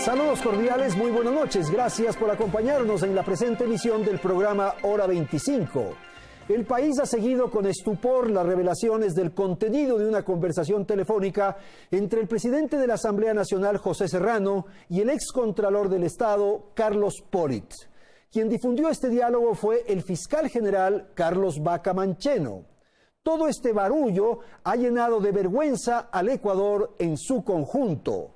Saludos cordiales, muy buenas noches. Gracias por acompañarnos en la presente emisión del programa Hora 25. El país ha seguido con estupor las revelaciones del contenido de una conversación telefónica entre el presidente de la Asamblea Nacional, José Serrano, y el excontralor del Estado, Carlos Pollitt. Quien difundió este diálogo fue el fiscal general Carlos Vaca Mancheno. Todo este barullo ha llenado de vergüenza al Ecuador en su conjunto.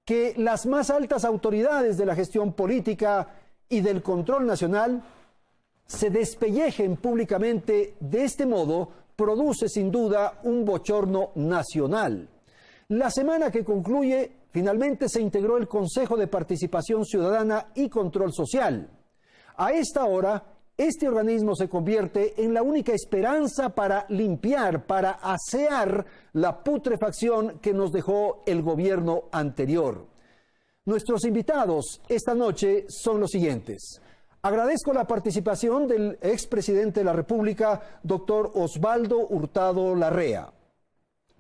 Que las más altas autoridades de la gestión política y del control nacional se despellejen públicamente de este modo produce sin duda un bochorno nacional. La semana que concluye, finalmente se integró el Consejo de Participación Ciudadana y Control Social. A esta hora, este organismo se convierte en la única esperanza para limpiar, para asear la putrefacción que nos dejó el gobierno anterior. Nuestros invitados esta noche son los siguientes. Agradezco la participación del expresidente de la República, doctor Osvaldo Hurtado Larrea.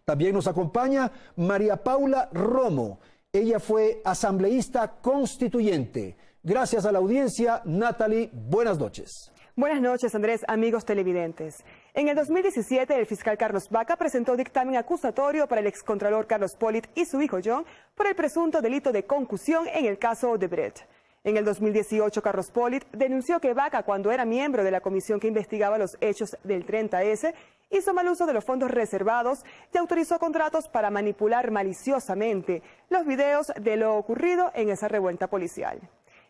También nos acompaña María Paula Romo. Ella fue asambleísta constituyente. Gracias a la audiencia, Natalie, buenas noches. Buenas noches, Andrés, amigos televidentes. En el 2017, el fiscal Carlos Vaca presentó dictamen acusatorio para el excontralor Carlos Pollitt y su hijo John por el presunto delito de concusión en el caso Odebrecht. En el 2018, Carlos Pollitt denunció que Vaca, cuando era miembro de la comisión que investigaba los hechos del 30S, hizo mal uso de los fondos reservados y autorizó contratos para manipular maliciosamente los videos de lo ocurrido en esa revuelta policial.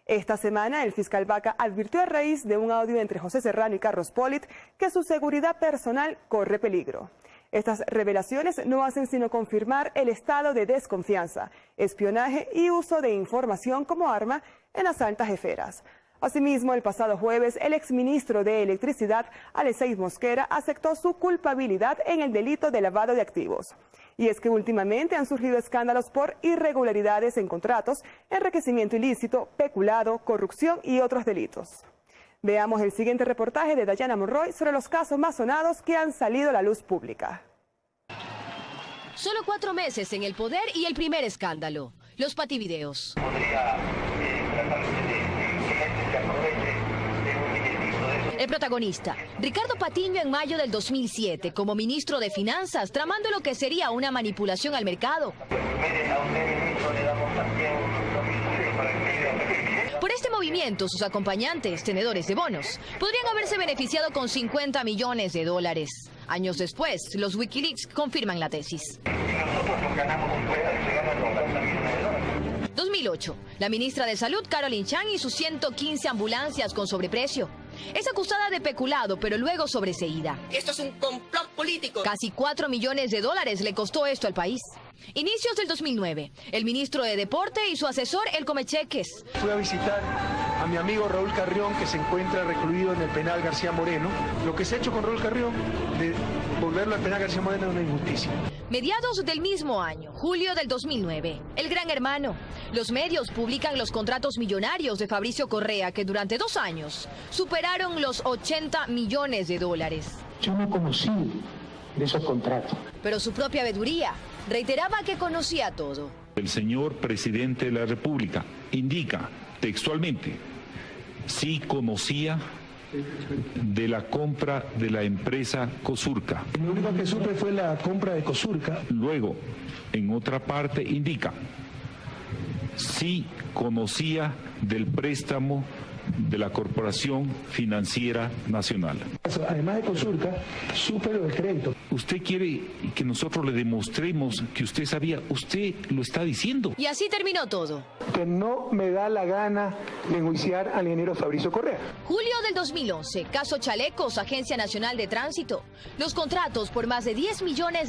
Esta semana, el fiscal Vaca advirtió a raíz de un audio entre José Serrano y Carlos Pollitt que su seguridad personal corre peligro. Estas revelaciones no hacen sino confirmar el estado de desconfianza, espionaje y uso de información como arma en las altas esferas. Asimismo, el pasado jueves, el exministro de Electricidad, Alexei Mosquera, aceptó su culpabilidad en el delito de lavado de activos. Y es que últimamente han surgido escándalos por irregularidades en contratos, enriquecimiento ilícito, peculado, corrupción y otros delitos. Veamos el siguiente reportaje de Dayana Monroy sobre los casos más sonados que han salido a la luz pública. Solo 4 meses en el poder y el primer escándalo, los pativideos. El protagonista, Ricardo Patiño, en mayo del 2007, como ministro de Finanzas, tramando lo que sería una manipulación al mercado. Por este movimiento, sus acompañantes, tenedores de bonos, podrían haberse beneficiado con $50 millones. Años después, los Wikileaks confirman la tesis. 2008, la ministra de Salud, Caroline Chang, y sus 115 ambulancias con sobreprecio. Es acusada de peculado, pero luego sobreseída. Esto es un complot político. Casi $4 millones le costó esto al país. Inicios del 2009, el ministro de Deporte y su asesor, el Comecheques. Fui a visitar a mi amigo Raúl Carrión, que se encuentra recluido en el penal García Moreno. Lo que se ha hecho con Raúl Carrión, de volverlo al penal García Moreno, es una injusticia. Mediados del mismo año, julio del 2009, el Gran Hermano. Los medios publican los contratos millonarios de Fabricio Correa, que durante 2 años superaron los $80 millones. Yo no conocí de esos contratos. Pero su propia veeduría reiteraba que conocía todo. El señor presidente de la República indica textualmente: sí conocía de la compra de la empresa Cosurca. Lo único que supe fue la compra de Cosurca. Luego, en otra parte indica: sí conocía del préstamo de la Corporación Financiera Nacional. Además de Cosurca, supe lo del crédito. Usted quiere que nosotros le demostremos que usted sabía, usted lo está diciendo. Y así terminó todo. Que no me da la gana de enjuiciar al ingeniero Fabricio Correa. Julio del 2011, caso Chalecos, Agencia Nacional de Tránsito. Los contratos por más de $10 millones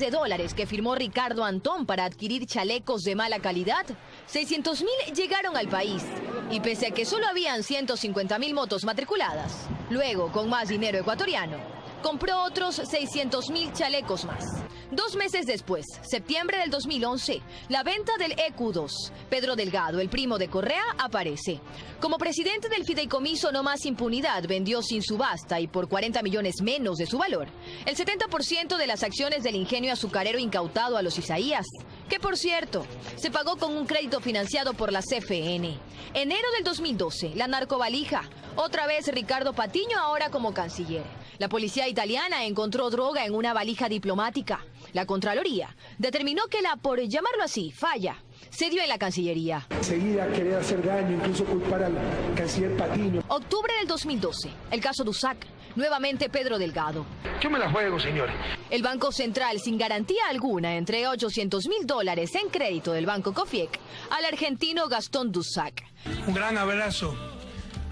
que firmó Ricardo Antón para adquirir chalecos de mala calidad, 600.000 llegaron al país. Y pese a que solo habían 150.000 motos matriculadas, luego, con más dinero ecuatoriano, compró otros 600.000 chalecos más. 2 meses después, septiembre del 2011, la venta del EQ2. Pedro Delgado, el primo de Correa, aparece. Como presidente del fideicomiso No Más Impunidad, vendió sin subasta y por 40 millones menos de su valor el 70% de las acciones del ingenio azucarero incautado a los Isaías. que por cierto, se pagó con un crédito financiado por la CFN. Enero del 2012, la narcovalija. Otra vez Ricardo Patiño, ahora como canciller. La policía italiana encontró droga en una valija diplomática. La Contraloría determinó que la, por llamarlo así, falla se dio en la Cancillería. Enseguida querer hacer daño, incluso culpar al canciller Patiño. Octubre del 2012, el caso Dusac. Nuevamente Pedro Delgado. Yo me la juego, señores. El Banco Central, sin garantía alguna, entregó $800.000 en crédito del Banco Cofiec al argentino Gastón Dusac. Un gran abrazo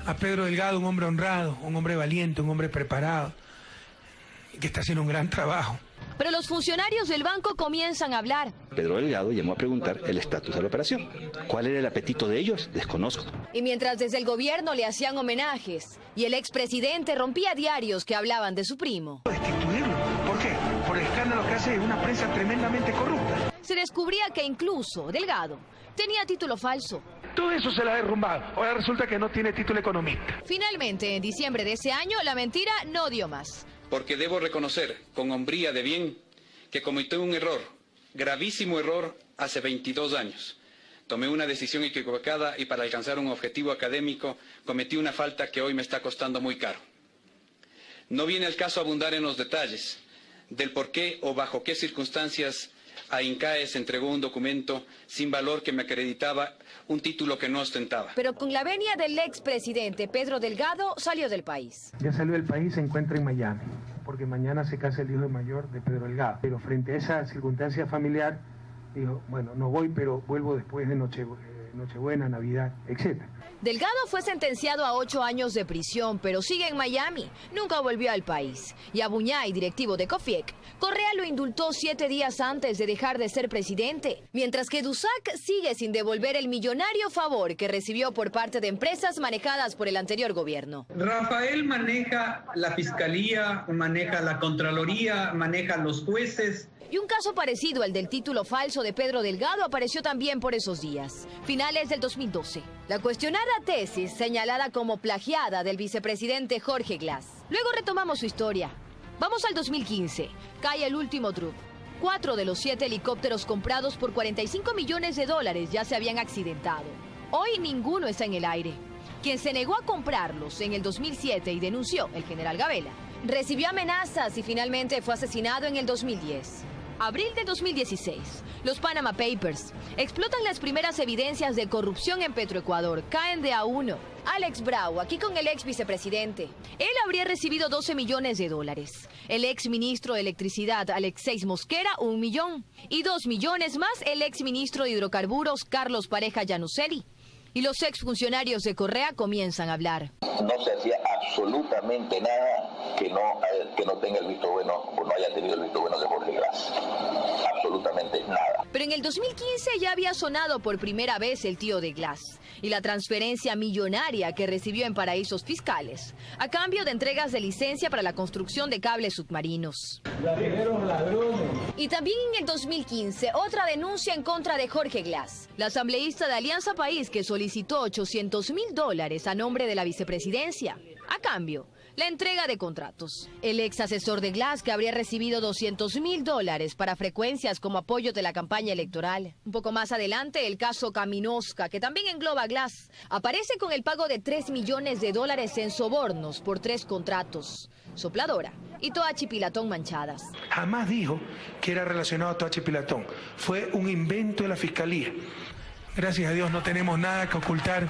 a Pedro Delgado, un hombre honrado, un hombre valiente, un hombre preparado, que está haciendo un gran trabajo. Pero los funcionarios del banco comienzan a hablar. Pedro Delgado llamó a preguntar el estatus de la operación. ¿Cuál era el apetito de ellos? Desconozco. Y mientras desde el gobierno le hacían homenajes y el expresidente rompía diarios que hablaban de su primo. Destituirlo. ¿Por qué? Por el escándalo que hace una prensa tremendamente corrupta. Se descubría que incluso Delgado tenía título falso. Todo eso se la ha derrumbado. Ahora resulta que no tiene título economista. Finalmente, en diciembre de ese año, la mentira no dio más. Porque debo reconocer con hombría de bien que cometí un error, gravísimo error, hace 22 años. Tomé una decisión equivocada y para alcanzar un objetivo académico cometí una falta que hoy me está costando muy caro. No viene al caso abundar en los detalles del por qué o bajo qué circunstancias a INCAES entregó un documento sin valor que me acreditaba un título que no ostentaba. Pero con la venia del expresidente Pedro Delgado salió del país. Ya salió del país, se encuentra en Miami, porque mañana se casa el hijo mayor de Pedro Delgado. Pero frente a esa circunstancia familiar, dijo, bueno, no voy, pero vuelvo después de Nochebuena, Navidad, etc. Delgado fue sentenciado a 8 años de prisión, pero sigue en Miami. Nunca volvió al país. Y a Buñay, directivo de Cofiec, Correa lo indultó 7 días antes de dejar de ser presidente. Mientras que Dusac sigue sin devolver el millonario favor que recibió por parte de empresas manejadas por el anterior gobierno. Rafael maneja la fiscalía, maneja la Contraloría, maneja los jueces. Y un caso parecido al del título falso de Pedro Delgado apareció también por esos días, finales del 2012. La cuestionada tesis señalada como plagiada del vicepresidente Jorge Glass. Luego retomamos su historia. Vamos al 2015. Cae el último drop. 4 de los 7 helicópteros comprados por $45 millones ya se habían accidentado. Hoy ninguno está en el aire. Quien se negó a comprarlos en el 2007 y denunció, el general Gabela, recibió amenazas y finalmente fue asesinado en el 2010. Abril de 2016, los Panama Papers explotan las primeras evidencias de corrupción en Petroecuador, caen de a uno. Alex Bravo, aquí con el ex vicepresidente. Él habría recibido $12 millones. El ex ministro de Electricidad, Alexeis Mosquera, 1 millón. Y 2 millones más el ex ministro de Hidrocarburos, Carlos Pareja Llanuselli. Y los exfuncionarios de Correa comienzan a hablar. No se hacía absolutamente nada que no tenga el visto bueno o no haya tenido el visto bueno de Jorge Glass. Absolutamente nada. Pero en el 2015 ya había sonado por primera vez el tío de Glass y la transferencia millonaria que recibió en paraísos fiscales a cambio de entregas de licencia para la construcción de cables submarinos. Y también en el 2015 otra denuncia en contra de Jorge Glass, la asambleísta de Alianza País que solicitó $800.000 a nombre de la vicepresidencia. A cambio, la entrega de contratos. El ex asesor de Glass, que habría recibido $200.000 para frecuencias como apoyo de la campaña electoral. Un poco más adelante, el caso Caminosca, que también engloba a Glass, aparece con el pago de $3 millones en sobornos por 3 contratos. Sopladora y Toachi Pilatón manchadas. Jamás dijo que era relacionado a Toachi Pilatón. Fue un invento de la Fiscalía. Gracias a Dios no tenemos nada que ocultar.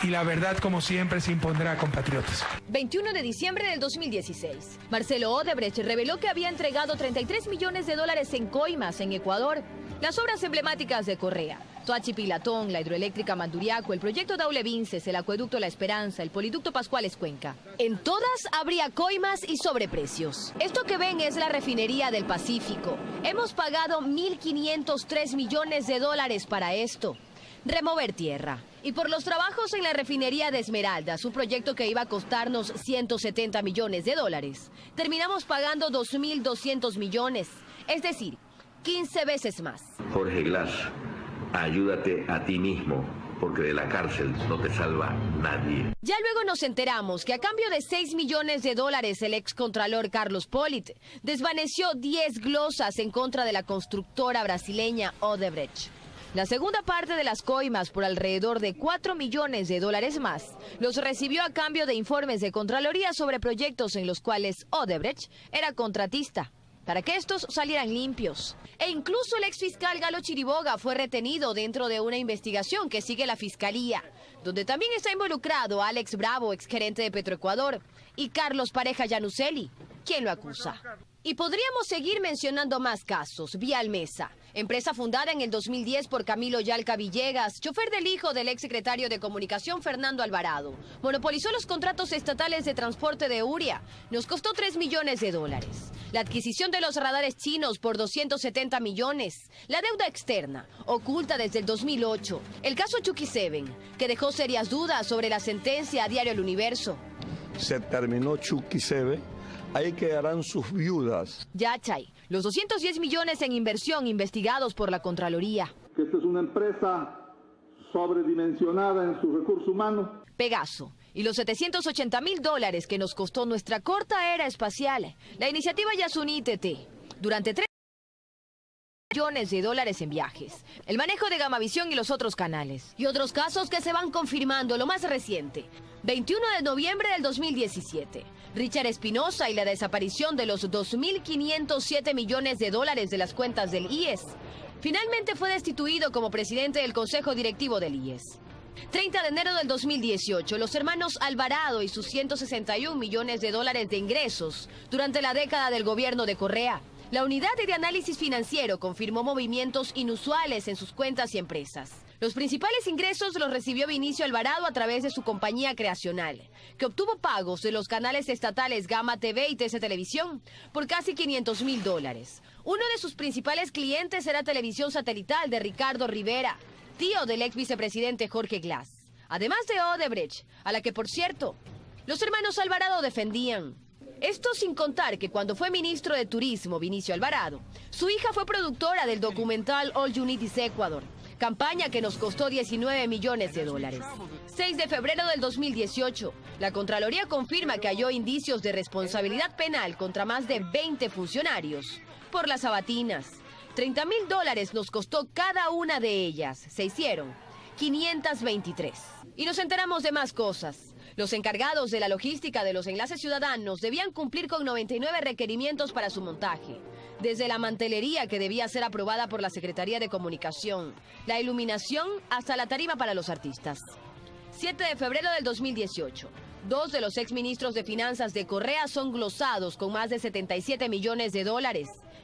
Y la verdad, como siempre, se impondrá, compatriotas. 21 de diciembre del 2016. Marcelo Odebrecht reveló que había entregado $33 millones en coimas en Ecuador. Las obras emblemáticas de Correa, Toachi Pilatón, la hidroeléctrica Manduriaco, el proyecto Daule Vinces, el acueducto La Esperanza, el poliducto Pascuales Cuenca. En todas habría coimas y sobreprecios. Esto que ven es la refinería del Pacífico. Hemos pagado $1.503 millones para esto. Remover tierra. Y por los trabajos en la refinería de Esmeraldas, un proyecto que iba a costarnos $170 millones, terminamos pagando 2.200 millones, es decir, 15 veces más. Jorge Glass, ayúdate a ti mismo porque de la cárcel no te salva nadie. Ya luego nos enteramos que a cambio de $6 millones el excontralor Carlos Polit desvaneció 10 glosas en contra de la constructora brasileña Odebrecht. La segunda parte de las coimas, por alrededor de $4 millones más, los recibió a cambio de informes de Contraloría sobre proyectos en los cuales Odebrecht era contratista, para que estos salieran limpios. E incluso el exfiscal Galo Chiriboga fue retenido dentro de una investigación que sigue la Fiscalía, donde también está involucrado Alex Bravo, exgerente de Petroecuador, y Carlos Pareja Yanuseli, quien lo acusa. Y podríamos seguir mencionando más casos. Vial Mesa, empresa fundada en el 2010 por Camilo Yalca Villegas, chofer del hijo del exsecretario de Comunicación Fernando Alvarado. Monopolizó los contratos estatales de transporte de Uria. Nos costó $3 millones. La adquisición de los radares chinos por 270 millones. La deuda externa, oculta desde el 2008. El caso Chucky 7, que dejó serias dudas sobre la sentencia a Diario El Universo. Se terminó Chucky 7. Ahí quedarán sus viudas. Yachay, los 210 millones en inversión investigados por la Contraloría. Esta es una empresa sobredimensionada en su recurso humano. Pegaso, y los $780.000 que nos costó nuestra corta era espacial. La iniciativa Yasuní TT, durante 3 millones en viajes, el manejo de Gamavisión y los otros canales. Y otros casos que se van confirmando, lo más reciente. 21 de noviembre del 2017. Richard Espinosa y la desaparición de los $2.507 millones de las cuentas del IES. Finalmente fue destituido como presidente del Consejo Directivo del IES. 30 de enero del 2018, los hermanos Alvarado y sus $161 millones de ingresos durante la década del gobierno de Correa. La unidad de análisis financiero confirmó movimientos inusuales en sus cuentas y empresas. Los principales ingresos los recibió Vinicio Alvarado a través de su compañía creacional, que obtuvo pagos de los canales estatales Gama TV y TC Televisión por casi $500.000. Uno de sus principales clientes era Televisión Satelital de Ricardo Rivera, tío del ex vicepresidente Jorge Glass. Además de Odebrecht, a la que, por cierto, los hermanos Alvarado defendían. Esto sin contar que cuando fue ministro de Turismo, Vinicio Alvarado, su hija fue productora del documental All You Need Is Ecuador, campaña que nos costó $19 millones. 6 de febrero del 2018, la Contraloría confirma que halló indicios de responsabilidad penal contra más de 20 funcionarios por las sabatinas. $30.000 nos costó cada una de ellas. Se hicieron 523. Y nos enteramos de más cosas. Los encargados de la logística de los enlaces ciudadanos debían cumplir con 99 requerimientos para su montaje. Desde la mantelería, que debía ser aprobada por la Secretaría de Comunicación, la iluminación hasta la tarima para los artistas. 7 de febrero del 2018. 2 de los exministros de Finanzas de Correa son glosados con más de $77 millones.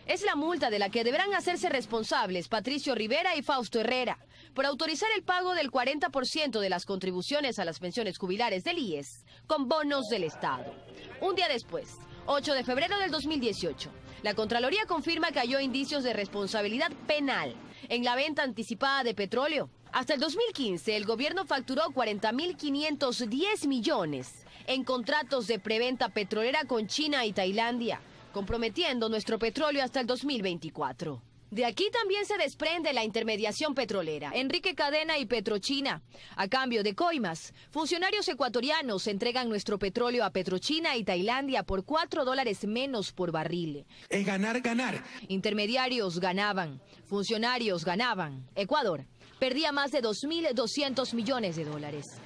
Es la multa de la que deberán hacerse responsables Patricio Rivera y Fausto Herrera por autorizar el pago del 40% de las contribuciones a las pensiones jubilares del IES con bonos del Estado. Un día después, 8 de febrero del 2018, la Contraloría confirma que halló indicios de responsabilidad penal en la venta anticipada de petróleo. Hasta el 2015, el gobierno facturó 40.510 millones en contratos de preventa petrolera con China y Tailandia, comprometiendo nuestro petróleo hasta el 2024. De aquí también se desprende la intermediación petrolera. Enrique Cadena y Petrochina. A cambio de coimas, funcionarios ecuatorianos entregan nuestro petróleo a Petrochina y Tailandia por $4 menos por barril. Es ganar, ganar. Intermediarios ganaban, funcionarios ganaban. Ecuador perdía más de $2.200 millones.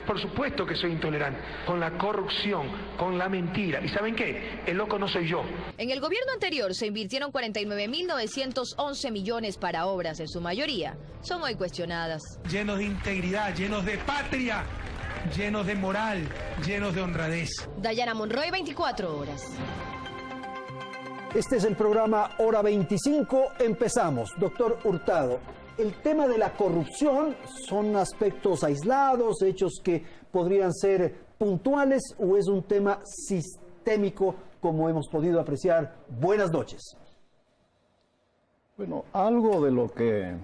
Por supuesto que soy intolerante con la corrupción, con la mentira. ¿Y saben qué? El loco no soy yo. En el gobierno anterior se invirtieron 49.911 millones para obras, en su mayoría son hoy cuestionadas. Llenos de integridad, llenos de patria, llenos de moral, llenos de honradez. Dayana Monroy, 24 horas. Este es el programa Hora 25. Empezamos. Doctor Hurtado, el tema de la corrupción, ¿son aspectos aislados, hechos que podrían ser puntuales, o es un tema sistémico, como hemos podido apreciar? Buenas noches. Bueno, algo de lo que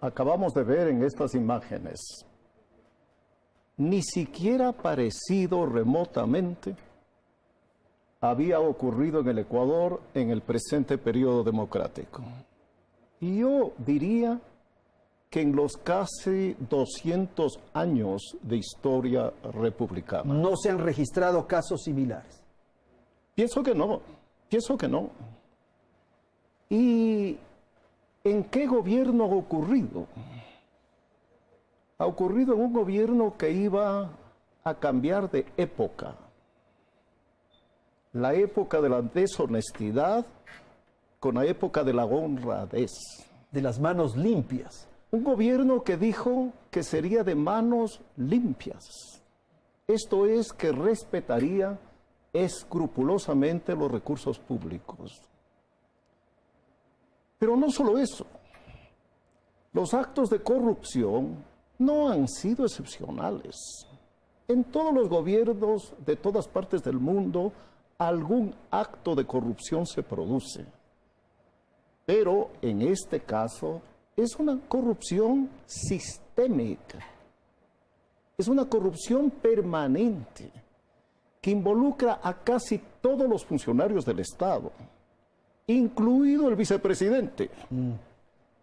acabamos de ver en estas imágenes, ni siquiera parecido remotamente había ocurrido en el Ecuador en el presente periodo democrático. Y yo diría que en los casi 200 años de historia republicana. ¿No se han registrado casos similares? Pienso que no. ¿Y en qué gobierno ha ocurrido? Ha ocurrido en un gobierno que iba a cambiar de época. La época de la deshonestidad con la época de la honradez. De las manos limpias. Un gobierno que dijo que sería de manos limpias. Esto es, que respetaría escrupulosamente los recursos públicos. Pero no solo eso. Los actos de corrupción no han sido excepcionales. En todos los gobiernos de todas partes del mundo, algún acto de corrupción se produce. Pero en este caso es una corrupción sistémica. Es una corrupción permanente que involucra a casi todos los funcionarios del Estado, incluido el vicepresidente,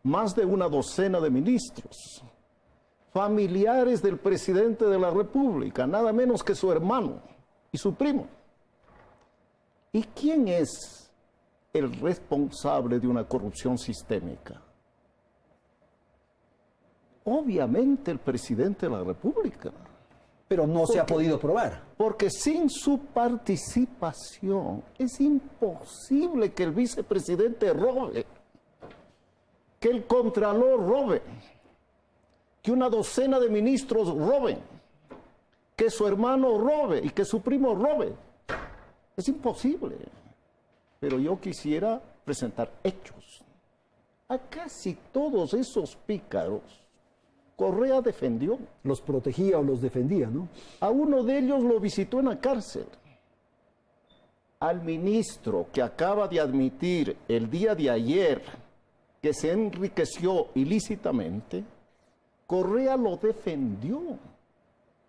más de una docena de ministros, familiares del presidente de la República, nada menos que su hermano y su primo. ¿Y quién es el responsable de una corrupción sistémica? Obviamente el presidente de la República. Pero no se ha podido probar. Porque sin su participación es imposible que el vicepresidente robe, que el contralor robe, que una docena de ministros roben, que su hermano robe y que su primo robe. Es imposible. Pero yo quisiera presentar hechos. A casi todos esos pícaros Correa defendió. Los protegía o los defendía, ¿no? A uno de ellos lo visitó en la cárcel. Al ministro que acaba de admitir el día de ayer que se enriqueció ilícitamente, Correa lo defendió.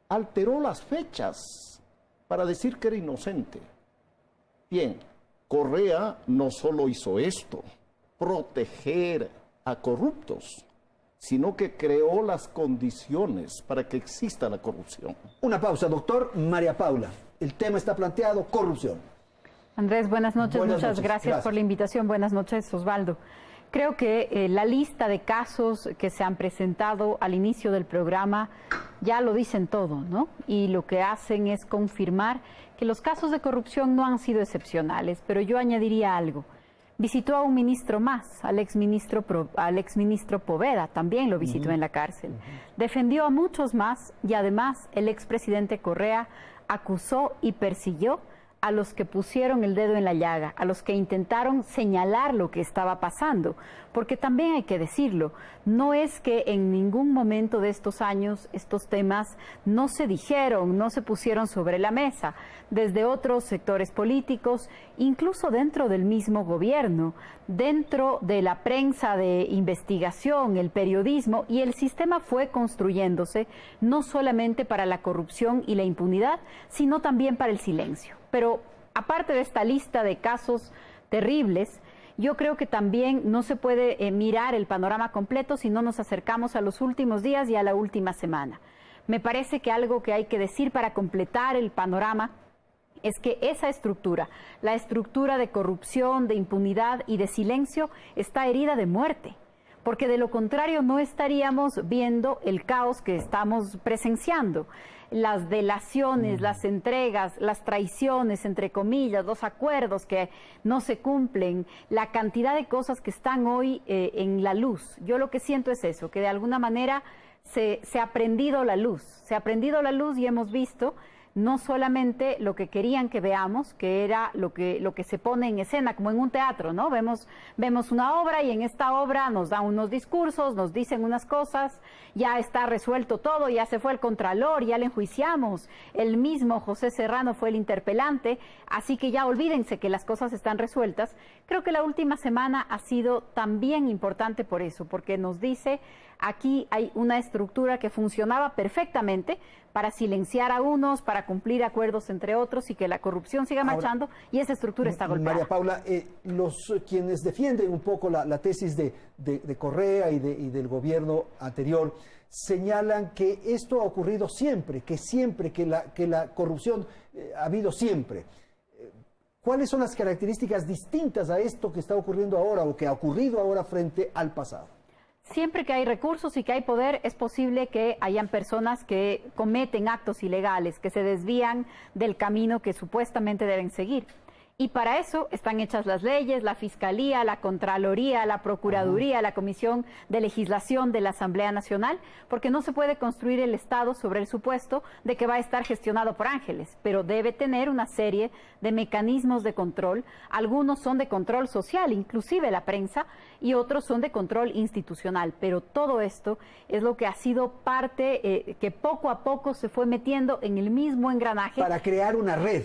Alteró las fechas para decir que era inocente. Bien, Correa no solo hizo esto, proteger a corruptos, sino que creó las condiciones para que exista la corrupción. Una pausa, doctor. María Paula, el tema está planteado, corrupción. Andrés, buenas noches, muchas gracias por la invitación. Buenas noches, Osvaldo. Creo que la lista de casos que se han presentado al inicio del programa ya lo dicen todo, ¿no? Y lo que hacen es confirmar que los casos de corrupción no han sido excepcionales, pero yo añadiría algo. Visitó a un ministro más, al exministro Poveda, también lo visitó en la cárcel. Defendió a muchos más y además el expresidente Correa acusó y persiguió a los que pusieron el dedo en la llaga, a los que intentaron señalar lo que estaba pasando, porque también hay que decirlo, no es que en ningún momento de estos años estos temas no se dijeron, no se pusieron sobre la mesa, desde otros sectores políticos, incluso dentro del mismo gobierno, dentro de la prensa de investigación, el periodismo, y el sistema fue construyéndose no solamente para la corrupción y la impunidad, sino también para el silencio. Pero aparte de esta lista de casos terribles, yo creo que también no se puede mirar el panorama completo si no nos acercamos a los últimos días y a la última semana. Me parece que algo que hay que decir para completar el panorama es que esa estructura, la estructura de corrupción, de impunidad y de silencio, está herida de muerte. Porque de lo contrario no estaríamos viendo el caos que estamos presenciando. Las delaciones, las entregas, las traiciones, entre comillas, los acuerdos que no se cumplen, la cantidad de cosas que están hoy en la luz. Yo lo que siento es eso, que de alguna manera se ha prendido la luz. Se ha prendido la luz y hemos visto no solamente lo que querían que veamos, que era lo que se pone en escena, como en un teatro, ¿no? Vemos una obra y en esta obra nos dan unos discursos, nos dicen unas cosas, ya está resuelto todo, ya se fue el contralor, ya le enjuiciamos, el mismo José Serrano fue el interpelante, así que ya olvídense que las cosas están resueltas. Creo que la última semana ha sido también importante por eso, porque nos dice Aquí hay una estructura que funcionaba perfectamente para silenciar a unos, para cumplir acuerdos entre otros y que la corrupción siga marchando, y esa estructura está golpeada. María Paula, quienes defienden un poco la tesis de Correa y del gobierno anterior señalan que esto ha ocurrido siempre, que la corrupción ha habido siempre. ¿Cuáles son las características distintas a esto que está ocurriendo ahora o que ha ocurrido ahora frente al pasado? Siempre que hay recursos y que hay poder, es posible que hayan personas que cometen actos ilegales, que se desvían del camino que supuestamente deben seguir. Y para eso están hechas las leyes, la Fiscalía, la Contraloría, la Procuraduría, la Comisión de Legislación de la Asamblea Nacional, porque no se puede construir el Estado sobre el supuesto de que va a estar gestionado por ángeles, pero debe tener una serie de mecanismos de control. Algunos son de control social, inclusive la prensa, y otros son de control institucional. Pero todo esto es lo que ha sido parte que poco a poco se fue metiendo en el mismo engranaje. Para crear una red.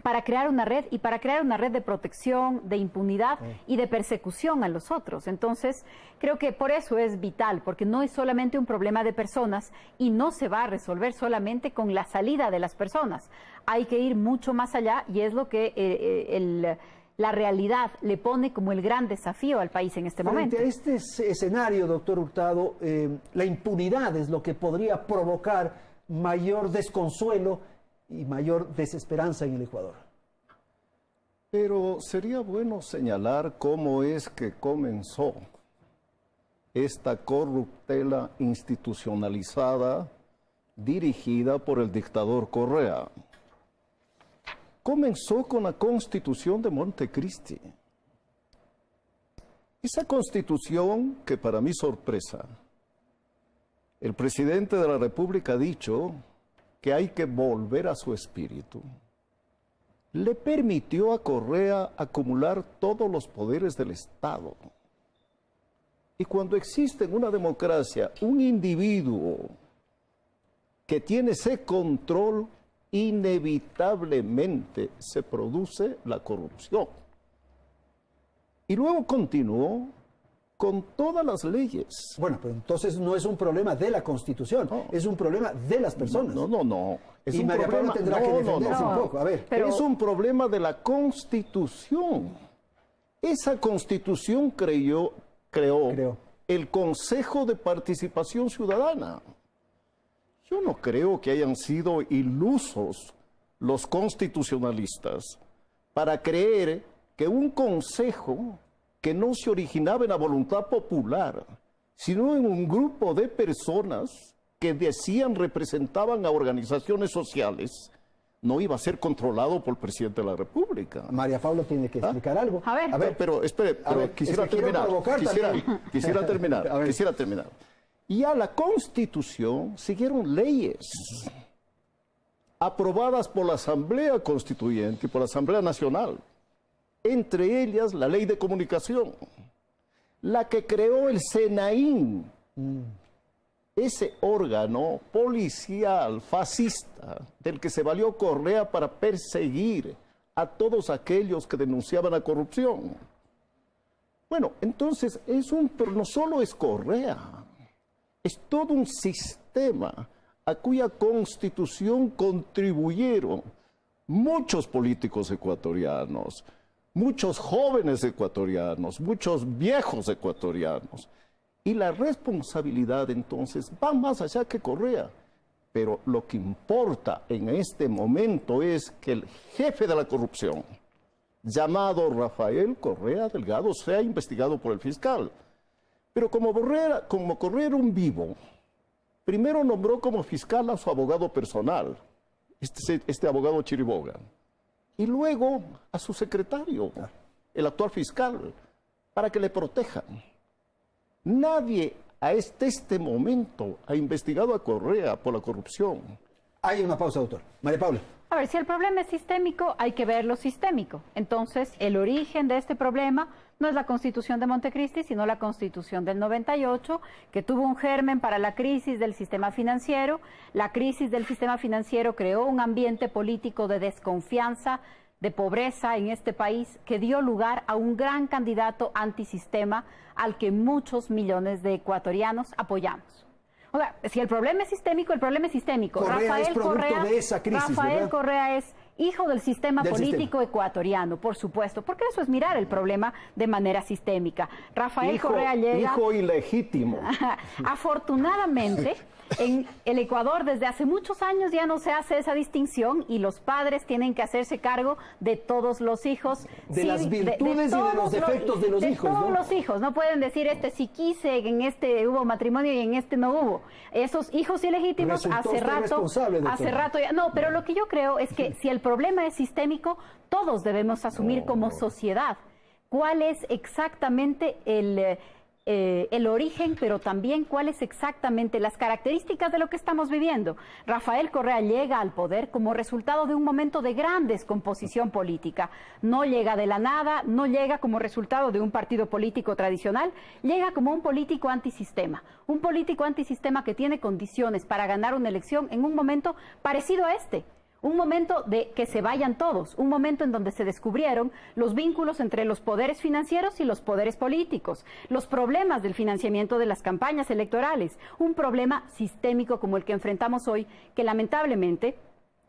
Para crear una red y para crear una red de protección, de impunidad y de persecución a los otros. Entonces, creo que por eso es vital, porque no es solamente un problema de personas y no se va a resolver solamente con la salida de las personas. Hay que ir mucho más allá y es lo que la realidad le pone como el gran desafío al país en este momento. Frente a este escenario, doctor Hurtado, la impunidad es lo que podría provocar mayor desconsuelo y mayor desesperanza en el Ecuador. Pero sería bueno señalar cómo es que comenzó esta corruptela institucionalizada dirigida por el dictador Correa. Comenzó con la Constitución de Montecristi. Esa Constitución que, para mi sorpresa, el presidente de la República ha dicho que hay que volver a su espíritu, le permitió a Correa acumular todos los poderes del Estado. Y cuando existe en una democracia un individuo que tiene ese control, inevitablemente se produce la corrupción. Y luego continuó con todas las leyes. Bueno, pero entonces no es un problema de la Constitución, es un problema de las personas. No. Es un María Paula tendrá que defenderse un poco. A ver. Pero es un problema de la Constitución. Esa Constitución creó el Consejo de Participación Ciudadana. Yo no creo que hayan sido ilusos los constitucionalistas para creer que un consejo que no se originaba en la voluntad popular, sino en un grupo de personas que decían representaban a organizaciones sociales, no iba a ser controlado por el presidente de la República. María Paula tiene que explicar algo. A ver, pero espere, quisiera terminar. Quisiera terminar. Y a la Constitución siguieron leyes aprobadas por la Asamblea Constituyente y por la Asamblea Nacional. Entre ellas la Ley de Comunicación, la que creó el SENAIN, ese órgano policial fascista del que se valió Correa para perseguir a todos aquellos que denunciaban la corrupción. Bueno, entonces no solo es Correa, es todo un sistema a cuya constitución contribuyeron muchos políticos ecuatorianos, muchos jóvenes ecuatorianos, muchos viejos ecuatorianos. Y la responsabilidad entonces va más allá que Correa. Pero lo que importa en este momento es que el jefe de la corrupción, llamado Rafael Correa Delgado, sea investigado por el fiscal. Pero como Correa era un vivo, primero nombró como fiscal a su abogado personal, este abogado Chiriboga, y luego a su secretario, el actual fiscal, para que le protejan. Nadie a este momento ha investigado a Correa por la corrupción. Hay una pausa, doctor. María Paula. A ver, si el problema es sistémico, hay que ver lo sistémico. Entonces, el origen de este problema no es la Constitución de Montecristi, sino la Constitución del 98, que tuvo un germen para la crisis del sistema financiero. La crisis del sistema financiero creó un ambiente político de desconfianza de pobreza en este país que dio lugar a un gran candidato antisistema al que muchos millones de ecuatorianos apoyamos. O sea, si el problema es sistémico, el problema es sistémico. Correa es producto de esa crisis, Rafael Correa es hijo del sistema político ecuatoriano, por supuesto, porque eso es mirar el problema de manera sistémica. Rafael Correa llega... Hijo ilegítimo. Afortunadamente, en el Ecuador desde hace muchos años ya no se hace esa distinción y los padres tienen que hacerse cargo de todos los hijos. De las virtudes y de los defectos de los hijos, ¿no? De todos los hijos. No pueden decir, sí quise, en este hubo matrimonio y en este no hubo. Esos hijos ilegítimos hace rato ya... No, pero lo que yo creo es que si el problema es sistémico, todos debemos asumir como sociedad cuál es exactamente el origen, pero también cuáles exactamente las características de lo que estamos viviendo. Rafael Correa llega al poder como resultado de un momento de gran descomposición política. No llega de la nada, no llega como resultado de un partido político tradicional, llega como un político antisistema. Un político antisistema que tiene condiciones para ganar una elección en un momento parecido a este. Un momento de que se vayan todos, un momento en donde se descubrieron los vínculos entre los poderes financieros y los poderes políticos, los problemas del financiamiento de las campañas electorales, un problema sistémico como el que enfrentamos hoy, que lamentablemente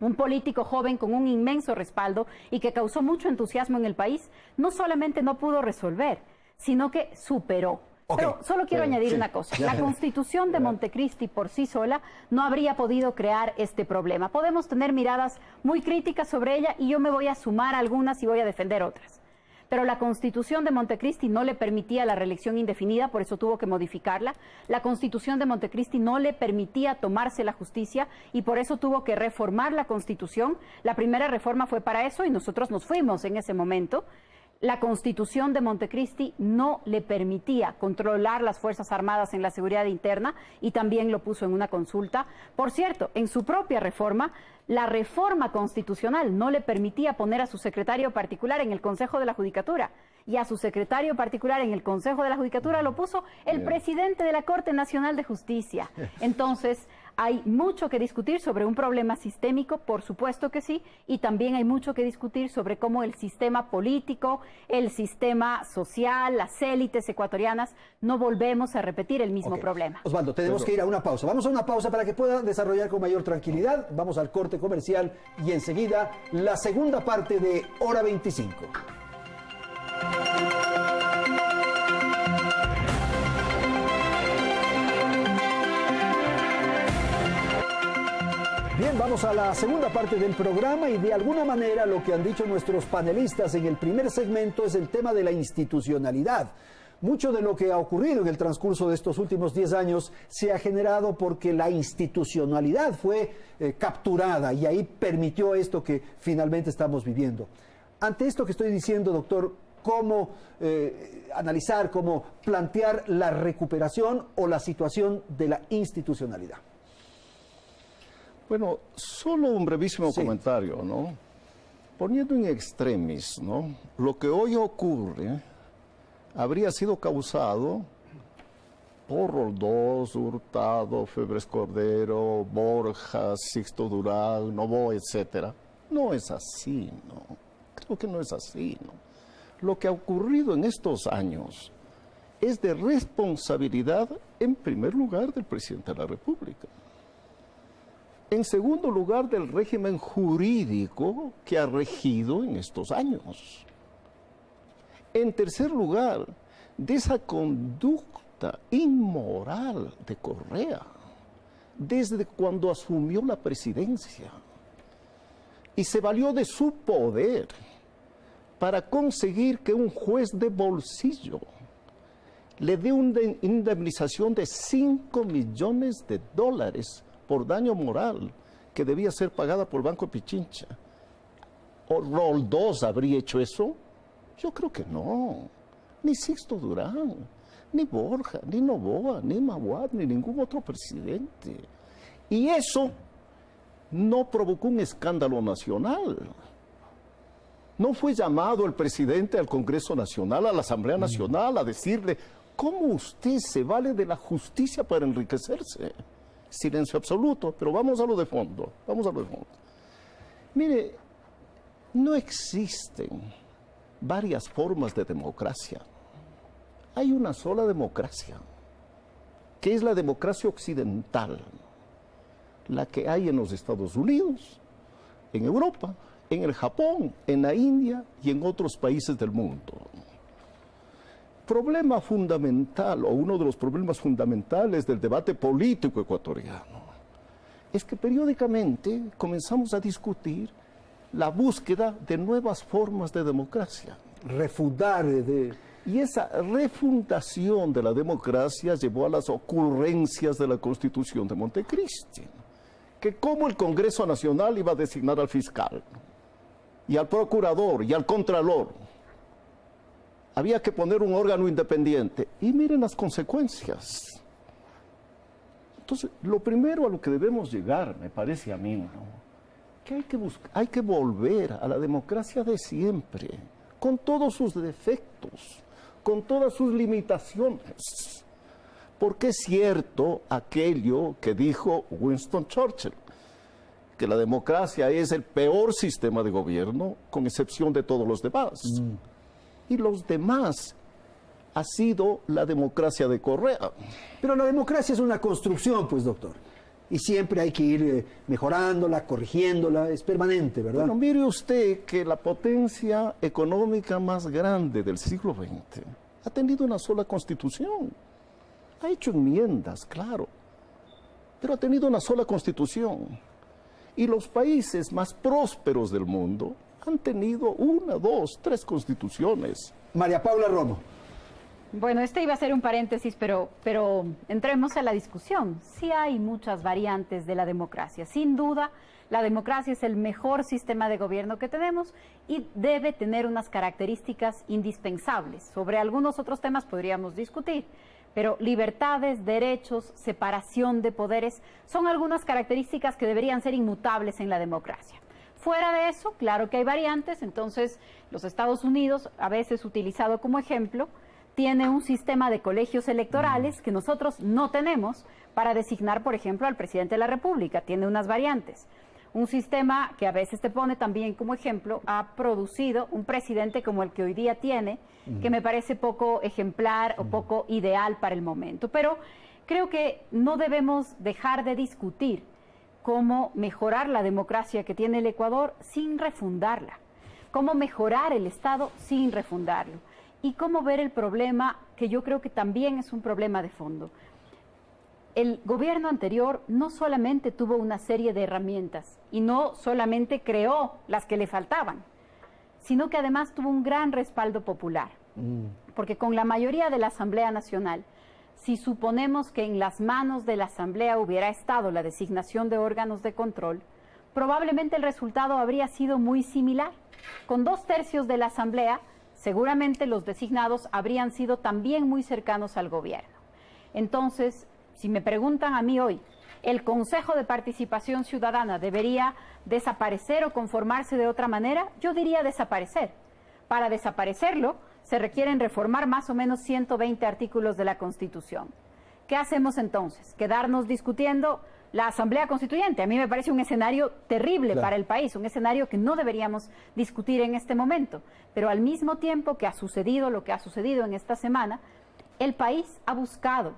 un político joven con un inmenso respaldo y que causó mucho entusiasmo en el país, no solamente no pudo resolver, sino que superó. Pero solo quiero añadir una cosa. La Constitución de Montecristi por sí sola no habría podido crear este problema. Podemos tener miradas muy críticas sobre ella y yo me voy a sumar a algunas y voy a defender otras. Pero la Constitución de Montecristi no le permitía la reelección indefinida, por eso tuvo que modificarla. La Constitución de Montecristi no le permitía tomarse la justicia y por eso tuvo que reformar la Constitución. La primera reforma fue para eso y nosotros nos fuimos en ese momento. La Constitución de Montecristi no le permitía controlar las Fuerzas Armadas en la seguridad interna y también lo puso en una consulta. Por cierto, en su propia reforma, la reforma constitucional no le permitía poner a su secretario particular en el Consejo de la Judicatura y a su secretario particular en el Consejo de la Judicatura lo puso el presidente de la Corte Nacional de Justicia. Entonces, hay mucho que discutir sobre un problema sistémico, por supuesto que sí, y también hay mucho que discutir sobre cómo el sistema político, el sistema social, las élites ecuatorianas, no volvemos a repetir el mismo problema. Osvaldo, tenemos que ir a una pausa. Vamos a una pausa para que pueda desarrollar con mayor tranquilidad. Vamos al corte comercial y enseguida la segunda parte de Hora 25. Bien, vamos a la segunda parte del programa y de alguna manera lo que han dicho nuestros panelistas en el primer segmento es el tema de la institucionalidad. Mucho de lo que ha ocurrido en el transcurso de estos últimos 10 años se ha generado porque la institucionalidad fue capturada y ahí permitió esto que finalmente estamos viviendo. Ante esto que estoy diciendo, doctor, ¿cómo analizar, cómo plantear la recuperación o la situación de la institucionalidad? Bueno, solo un brevísimo comentario, ¿no? Poniendo en extremis, ¿no? Lo que hoy ocurre habría sido causado por Roldós, Hurtado, Febres Cordero, Borja, Sixto Durán, Novoa, etc. No es así, ¿no? Creo que no es así, ¿no? Lo que ha ocurrido en estos años es de responsabilidad, en primer lugar, del presidente de la República. En segundo lugar, del régimen jurídico que ha regido en estos años. En tercer lugar, de esa conducta inmoral de Correa, desde cuando asumió la presidencia. Y se valió de su poder para conseguir que un juez de bolsillo le dé una indemnización de $5 millones por daño moral que debía ser pagada por Banco Pichincha. ¿O Roldós habría hecho eso? Yo creo que no. Ni Sixto Durán, ni Borja, ni Novoa, ni Maguad, ni ningún otro presidente. Y eso no provocó un escándalo nacional. No fue llamado el presidente al Congreso Nacional, a la Asamblea Nacional, a decirle, ¿cómo usted se vale de la justicia para enriquecerse? Silencio absoluto, pero vamos a lo de fondo, Mire, No existen varias formas de democracia. Hay una sola democracia, que es la democracia occidental, la que hay en los Estados Unidos, en Europa, en el Japón, en la India y en otros países del mundo. Problema fundamental, o uno de los problemas fundamentales del debate político ecuatoriano, es que periódicamente comenzamos a discutir la búsqueda de nuevas formas de democracia. Refundar. Y esa refundación de la democracia llevó a las ocurrencias de la Constitución de Montecristi, que como el Congreso Nacional iba a designar al fiscal, y al procurador, y al contralor. Había que poner un órgano independiente. Y miren las consecuencias. Entonces, lo primero a lo que debemos llegar, me parece a mí, ¿no?, que hay que volver a la democracia de siempre, con todos sus defectos, con todas sus limitaciones. Porque es cierto aquello que dijo Winston Churchill, que la democracia es el peor sistema de gobierno, con excepción de todos los demás. Y los demás ha sido la democracia de Correa. Pero la democracia es una construcción, pues, doctor. Y siempre hay que ir mejorándola, corrigiéndola, es permanente, ¿verdad? Bueno, mire usted que la potencia económica más grande del siglo XX ha tenido una sola constitución. Ha hecho enmiendas, claro, pero ha tenido una sola constitución. Y los países más prósperos del mundo han tenido 1, 2, 3 constituciones. María Paula Romo. Bueno, este iba a ser un paréntesis, pero entremos a la discusión. Sí hay muchas variantes de la democracia. Sin duda, la democracia es el mejor sistema de gobierno que tenemos y debe tener unas características indispensables. Sobre algunos otros temas podríamos discutir, pero libertades, derechos, separación de poderes son algunas características que deberían ser inmutables en la democracia. Fuera de eso, claro que hay variantes. Entonces, los Estados Unidos, a veces utilizado como ejemplo, tiene un sistema de colegios electorales que nosotros no tenemos para designar, por ejemplo, al presidente de la República. Tiene unas variantes. Un sistema que a veces te pone también como ejemplo, ha producido un presidente como el que hoy día tiene, que me parece poco ejemplar o poco ideal para el momento. Pero creo que no debemos dejar de discutir cómo mejorar la democracia que tiene el Ecuador sin refundarla, cómo mejorar el Estado sin refundarlo, y cómo ver el problema, que yo creo que también es un problema de fondo. El gobierno anterior no solamente tuvo una serie de herramientas y no solamente creó las que le faltaban, sino que además tuvo un gran respaldo popular. Porque con la mayoría de la Asamblea Nacional, si suponemos que en las manos de la Asamblea hubiera estado la designación de órganos de control, probablemente el resultado habría sido muy similar. Con 2/3 de la Asamblea, seguramente los designados habrían sido también muy cercanos al gobierno. Entonces, si me preguntan a mí hoy, ¿el Consejo de Participación Ciudadana debería desaparecer o conformarse de otra manera? Yo diría desaparecer. Para desaparecerlo, se requieren reformar más o menos 120 artículos de la Constitución. ¿Qué hacemos entonces? ¿Quedarnos discutiendo la Asamblea Constituyente? A mí me parece un escenario terrible para el país, un escenario que no deberíamos discutir en este momento. Pero al mismo tiempo que ha sucedido lo que ha sucedido en esta semana, el país ha buscado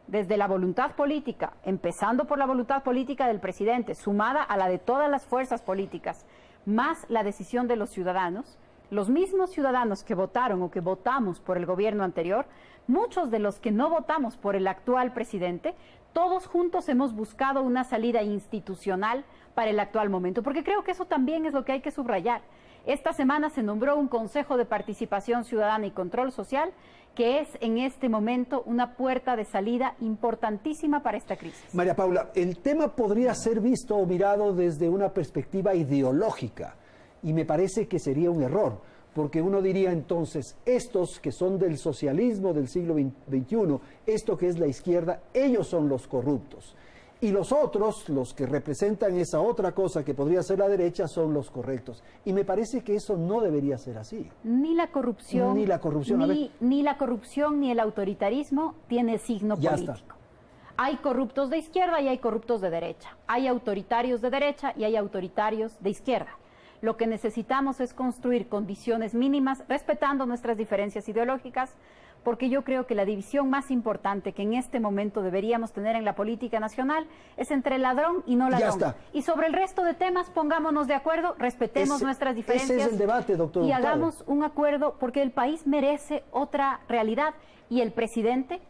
desde la voluntad política, empezando por la voluntad política del presidente, sumada a la de todas las fuerzas políticas, más la decisión de los ciudadanos, los mismos ciudadanos que votaron o que votamos por el gobierno anterior, muchos de los que no votamos por el actual presidente, todos juntos hemos buscado una salida institucional para el actual momento, porque creo que eso también es lo que hay que subrayar. Esta semana se nombró un Consejo de Participación Ciudadana y Control Social, que es en este momento una puerta de salida importantísima para esta crisis. María Paula, el tema podría ser visto o mirado desde una perspectiva ideológica, y me parece que sería un error, porque uno diría entonces, estos que son del socialismo del siglo XXI, esto que es la izquierda, ellos son los corruptos. Y los otros, los que representan esa otra cosa que podría ser la derecha, son los correctos. Y me parece que eso no debería ser así. Ni la corrupción, ni la corrupción ni el autoritarismo tiene signo político. Hay corruptos de izquierda y hay corruptos de derecha. Hay autoritarios de derecha y hay autoritarios de izquierda. Lo que necesitamos es construir condiciones mínimas, respetando nuestras diferencias ideológicas, porque yo creo que la división más importante que en este momento deberíamos tener en la política nacional es entre ladrón y no ladrón. Ya está. Y sobre el resto de temas, pongámonos de acuerdo, respetemos nuestras diferencias. Ese es el debate, doctor. Y hagamos un acuerdo, porque el país merece otra realidad. Y el presidente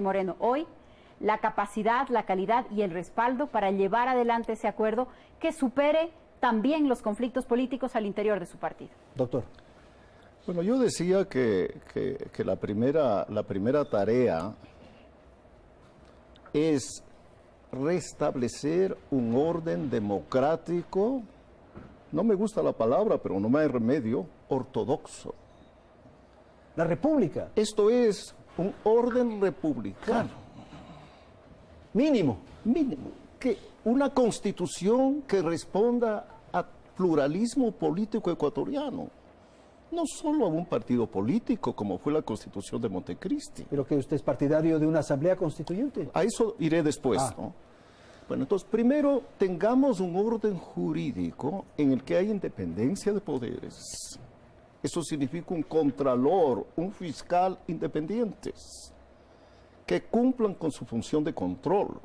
Moreno hoy, la capacidad, la calidad y el respaldo para llevar adelante ese acuerdo que supere también los conflictos políticos al interior de su partido. Doctor. Bueno, yo decía que la primera tarea es restablecer un orden democrático, no me gusta la palabra, pero no me hay remedio, ortodoxo. La República. Esto es un orden republicano. Mínimo. Mínimo. Que una constitución que responda a pluralismo político ecuatoriano. No solo a un partido político, como fue la Constitución de Montecristi. ¿Pero que usted es partidario de una asamblea constituyente? A eso iré después, ¿no? Bueno, entonces, primero, tengamos un orden jurídico en el que haya independencia de poderes. Eso significa un contralor, un fiscal independientes, que cumplan con su función de control,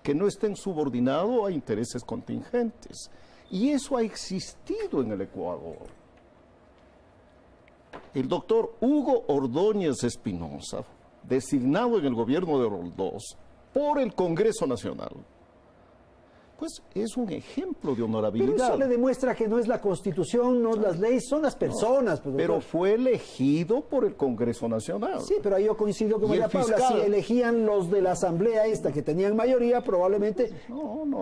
que no estén subordinados a intereses contingentes. Y eso ha existido en el Ecuador. El doctor Hugo Ordóñez Espinosa, designado en el gobierno de Roldós por el Congreso Nacional, pues es un ejemplo de honorabilidad. Pero eso le demuestra que no es la Constitución, no es las leyes, son las personas. No, pero fue elegido por el Congreso Nacional. Sí, pero ahí yo coincido con María Paula. Si elegían los de la asamblea esta, que tenían mayoría, probablemente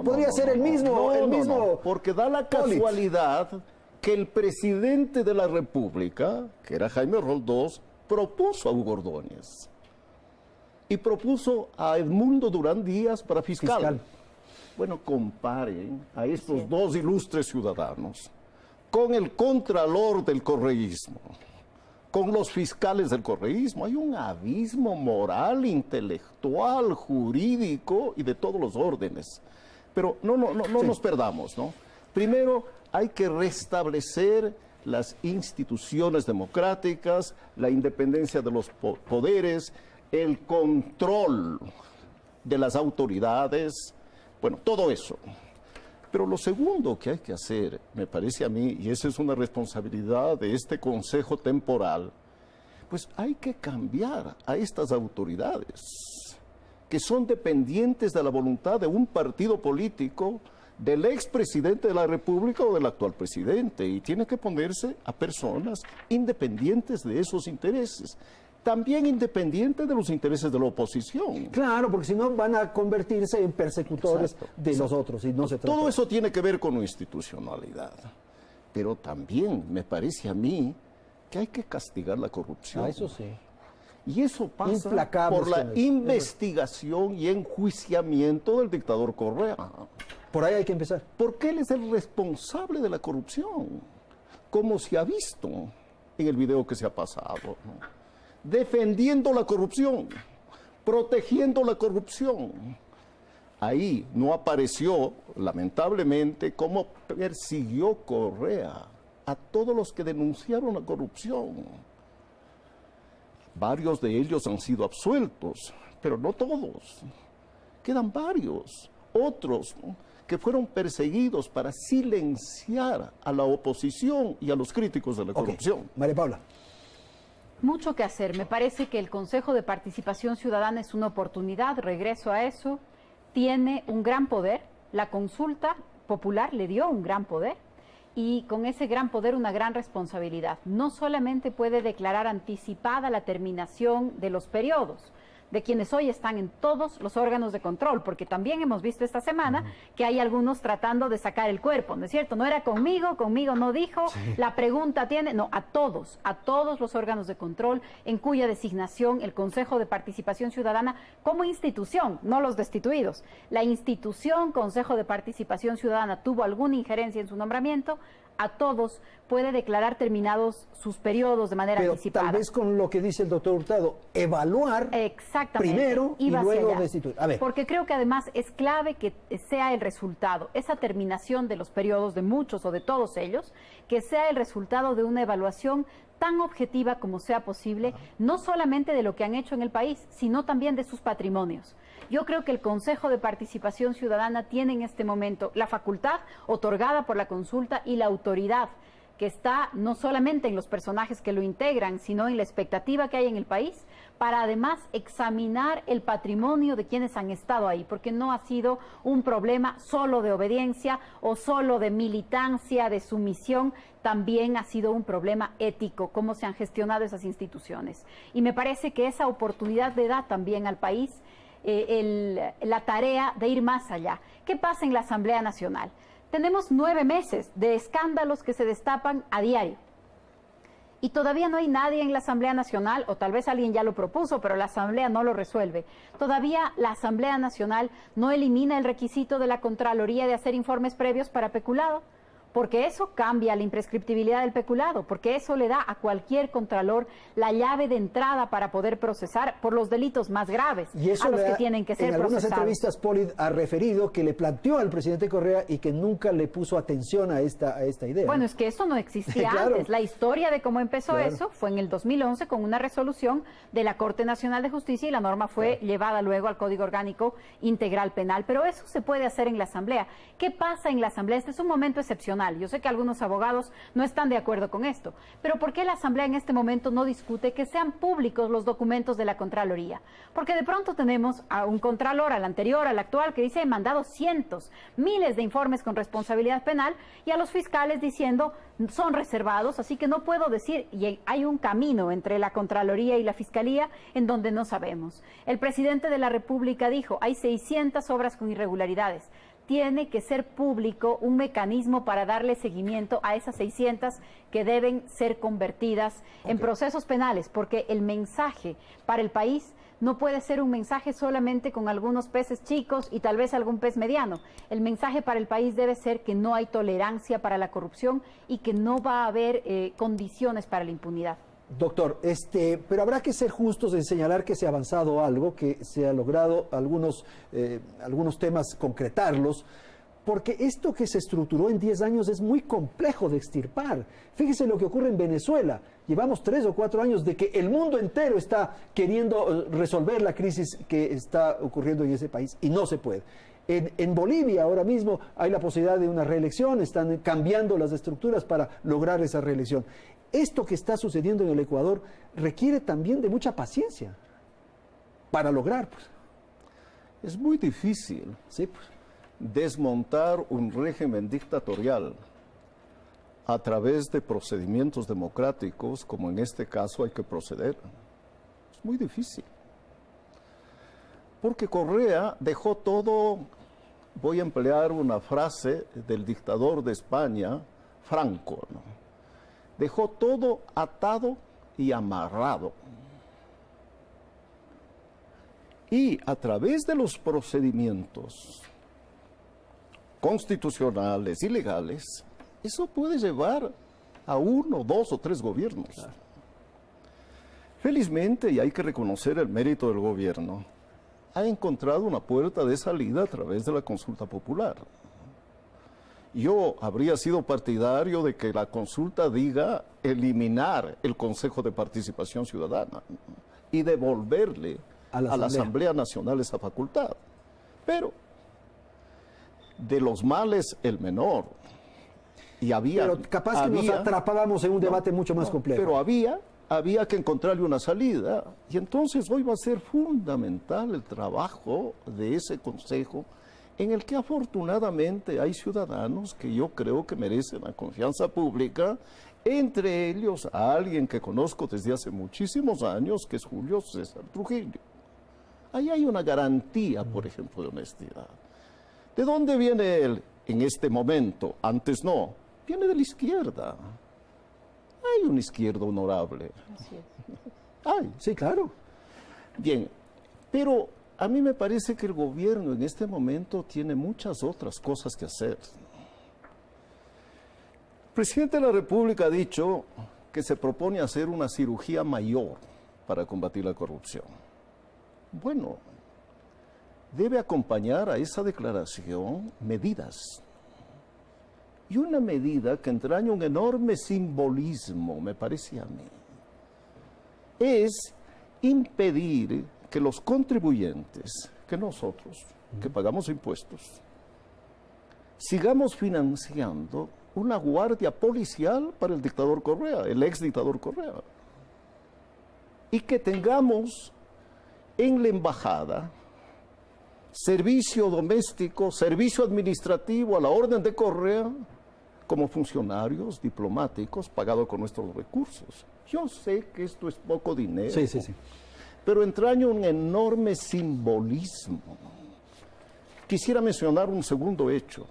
podría ser el mismo. Porque da la casualidad que el presidente de la República, que era Jaime Roldós, propuso a Hugo Ordóñez. Y propuso a Edmundo Durán Díaz para fiscal. Bueno, comparen a estos dos ilustres ciudadanos con el contralor del correísmo, con los fiscales del correísmo. Hay un abismo moral, intelectual, jurídico y de todos los órdenes. Pero no nos perdamos, ¿no? Primero, hay que restablecer las instituciones democráticas, la independencia de los poderes, el control de las autoridades, bueno, todo eso. Pero lo segundo que hay que hacer, me parece a mí, y esa es una responsabilidad de este Consejo Temporal, pues hay que cambiar a estas autoridades, que son dependientes de la voluntad de un partido político, del expresidente de la República o del actual presidente, y tiene que ponerse a personas independientes de esos intereses. También independiente de los intereses de la oposición. Claro, porque si no van a convertirse en persecutores de los otros. Y no se trata. Todo eso tiene que ver con institucionalidad. Pero también me parece a mí que hay que castigar la corrupción. Eso sí. Y eso pasa por la investigación y enjuiciamiento del dictador Correa. Por ahí hay que empezar. Porque él es el responsable de la corrupción, como se ha visto en el video que se ha pasado, ¿no? Defendiendo la corrupción, protegiendo la corrupción. Ahí no apareció, lamentablemente, cómo persiguió Correa a todos los que denunciaron la corrupción. Varios de ellos han sido absueltos, pero no todos. Quedan varios, otros, ¿no?, que fueron perseguidos para silenciar a la oposición y a los críticos de la corrupción. María Paula. Mucho que hacer. Me parece que el Consejo de Participación Ciudadana es una oportunidad, regreso a eso, tiene un gran poder, la consulta popular le dio un gran poder y con ese gran poder una gran responsabilidad. No solamente puede declarar anticipada la terminación de los periodos, de quienes hoy están en todos los órganos de control, porque también hemos visto esta semana que hay algunos tratando de sacar el cuerpo, ¿no es cierto? No era conmigo no dijo, la pregunta tiene, no, a todos los órganos de control, en cuya designación el Consejo de Participación Ciudadana, como institución, no los destituidos, la institución Consejo de Participación Ciudadana tuvo alguna injerencia en su nombramiento, a todos puede declarar terminados sus periodos de manera anticipada. Tal vez con lo que dice el doctor Hurtado, evaluar primero y luego destituir. A ver. Porque creo que además es clave que sea el resultado, esa terminación de los periodos de muchos o de todos ellos, que sea el resultado de una evaluación tan objetiva como sea posible, no solamente de lo que han hecho en el país, sino también de sus patrimonios. Yo creo que el Consejo de Participación Ciudadana tiene en este momento la facultad otorgada por la consulta y la autoridad que está no solamente en los personajes que lo integran, sino en la expectativa que hay en el país, para además examinar el patrimonio de quienes han estado ahí, porque no ha sido un problema solo de obediencia o solo de militancia, de sumisión, también ha sido un problema ético, cómo se han gestionado esas instituciones. Y me parece que esa oportunidad le da también al país la tarea de ir más allá. ¿Qué pasa en la Asamblea Nacional? Tenemos 9 meses de escándalos que se destapan a diario. Y todavía no hay nadie en la Asamblea Nacional, o tal vez alguien ya lo propuso, pero la Asamblea no lo resuelve. Todavía la Asamblea Nacional no elimina el requisito de la Contraloría de hacer informes previos para peculado, porque eso cambia la imprescriptibilidad del peculado, porque eso le da a cualquier contralor la llave de entrada para poder procesar por los delitos más graves, y eso a los que tienen que ser procesados. En algunas entrevistas, Polit ha referido que le planteó al presidente Correa y que nunca le puso atención a esta idea. Bueno, es que eso no existía claro. antes. La historia de cómo empezó eso fue en el 2011 con una resolución de la Corte Nacional de Justicia y la norma fue llevada luego al Código Orgánico Integral Penal. Pero eso se puede hacer en la Asamblea. ¿Qué pasa en la Asamblea? Este es un momento excepcional. Yo sé que algunos abogados no están de acuerdo con esto, pero ¿por qué la Asamblea en este momento no discute que sean públicos los documentos de la Contraloría? Porque de pronto tenemos a un Contralor, al anterior, al actual, que dice he mandado cientos, miles de informes con responsabilidad penal y a los fiscales diciendo son reservados, así que no puedo decir, y hay un camino entre la Contraloría y la Fiscalía en donde no sabemos. El presidente de la República dijo, hay 600 obras con irregularidades. Tiene que ser público un mecanismo para darle seguimiento a esas 600 que deben ser convertidas en procesos penales, porque el mensaje para el país no puede ser un mensaje solamente con algunos peces chicos y tal vez algún pez mediano. El mensaje para el país debe ser que no hay tolerancia para la corrupción y que no va a haber condiciones para la impunidad. Doctor, pero habrá que ser justos en señalar que se ha avanzado algo, que se ha logrado algunos temas concretarlos, porque esto que se estructuró en 10 años es muy complejo de extirpar. Fíjese lo que ocurre en Venezuela. Llevamos 3 o 4 años de que el mundo entero está queriendo resolver la crisis que está ocurriendo en ese país y no se puede. En Bolivia ahora mismo hay la posibilidad de una reelección, están cambiando las estructuras para lograr esa reelección. Esto que está sucediendo en el Ecuador requiere también de mucha paciencia para lograr. Pues. Es muy difícil desmontar un régimen dictatorial a través de procedimientos democráticos, como en este caso hay que proceder. Es muy difícil. Porque Correa dejó todo, voy a emplear una frase del dictador de España, Franco, ¿no? Dejó todo atado y amarrado. Y a través de los procedimientos constitucionales y legales, eso puede llevar a 1, 2 o 3 gobiernos. Claro. Felizmente, y hay que reconocer el mérito del gobierno, ha encontrado una puerta de salida a través de la consulta popular. Yo habría sido partidario de que la consulta diga eliminar el Consejo de Participación Ciudadana y devolverle a la Asamblea Nacional esa facultad. Pero de los males el menor. Y pero capaz que nos atrapábamos en un debate mucho más complejo. Pero había que encontrarle una salida. Y entonces hoy va a ser fundamental el trabajo de ese Consejo, en el que afortunadamente hay ciudadanos que yo creo que merecen la confianza pública, entre ellos a alguien que conozco desde hace muchísimos años, que es Julio César Trujillo. Ahí hay una garantía, por ejemplo, de honestidad. ¿De dónde viene él en este momento? Antes no. Viene de la izquierda. Hay una izquierda honorable. Así es. Ay, sí, claro. Bien, pero a mí me parece que el gobierno en este momento tiene muchas otras cosas que hacer. presidente de la República ha dicho que se propone hacer una cirugía mayor para combatir la corrupción. Bueno, debe acompañar a esa declaración medidas. Y una medida que entraña un enorme simbolismo, me parece a mí, es impedir que los contribuyentes, que nosotros, que pagamos impuestos, sigamos financiando una guardia policial para el dictador Correa, el ex dictador Correa. Y que tengamos en la embajada servicio doméstico, servicio administrativo a la orden de Correa, como funcionarios diplomáticos pagados con nuestros recursos. Yo sé que esto es poco dinero, pero entraña un enorme simbolismo. Quisiera mencionar un segundo hecho.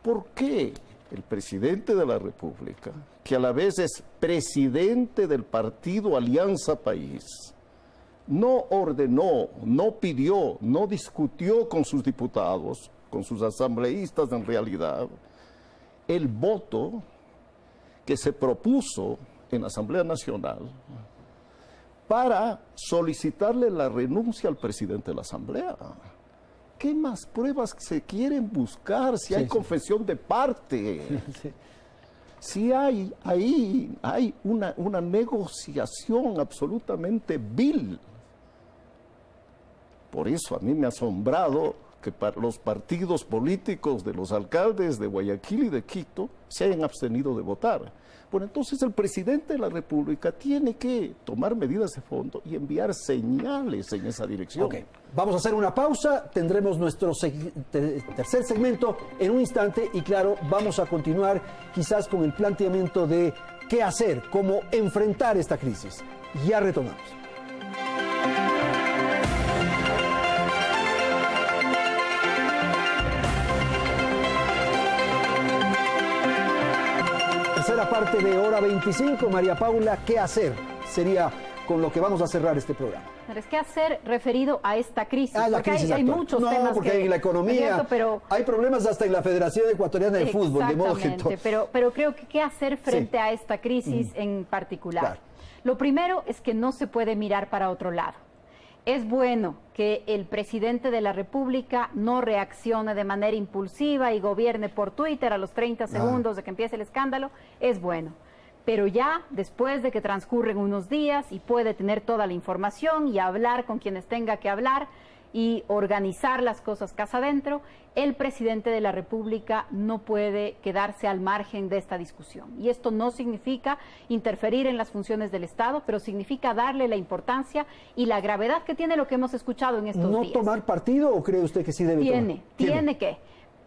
¿Por qué el presidente de la República, que a la vez es presidente del partido Alianza País, no ordenó, no pidió, no discutió con sus diputados, con sus asambleístas en realidad, el voto que se propuso en la Asamblea Nacional para solicitarle la renuncia al presidente de la Asamblea? ¿Qué más pruebas se quieren buscar si hay confesión de parte? Si hay una negociación absolutamente vil. Por eso a mí me ha asombrado que los partidos políticos de los alcaldes de Guayaquil y de Quito se hayan abstenido de votar. Bueno, entonces el presidente de la República tiene que tomar medidas de fondo y enviar señales en esa dirección. Ok, vamos a hacer una pausa, tendremos nuestro tercer segmento en un instante y claro, vamos a continuar quizás con el planteamiento de qué hacer, cómo enfrentar esta crisis. Ya retomamos. Tercera parte de Hora 25. María Paula, ¿qué hacer? Sería con lo que vamos a cerrar este programa. Pero es ¿qué hacer referido a esta crisis? La crisis hay muchos temas. No, porque hay en la economía, pero hay problemas hasta en la Federación Ecuatoriana de Fútbol, de modo que pero creo que ¿qué hacer frente a esta crisis en particular? Claro. Lo primero es que no se puede mirar para otro lado. Es bueno que el presidente de la República no reaccione de manera impulsiva y gobierne por Twitter a los 30 segundos de que empiece el escándalo. Es bueno. Pero ya después de que transcurren unos días y puede tener toda la información y hablar con quienes tenga que hablar y organizar las cosas casa adentro, el presidente de la República no puede quedarse al margen de esta discusión. Y esto no significa interferir en las funciones del Estado, pero significa darle la importancia y la gravedad que tiene lo que hemos escuchado en estos días. ¿No tomar partido o cree usted que sí debe tomar? Tiene que.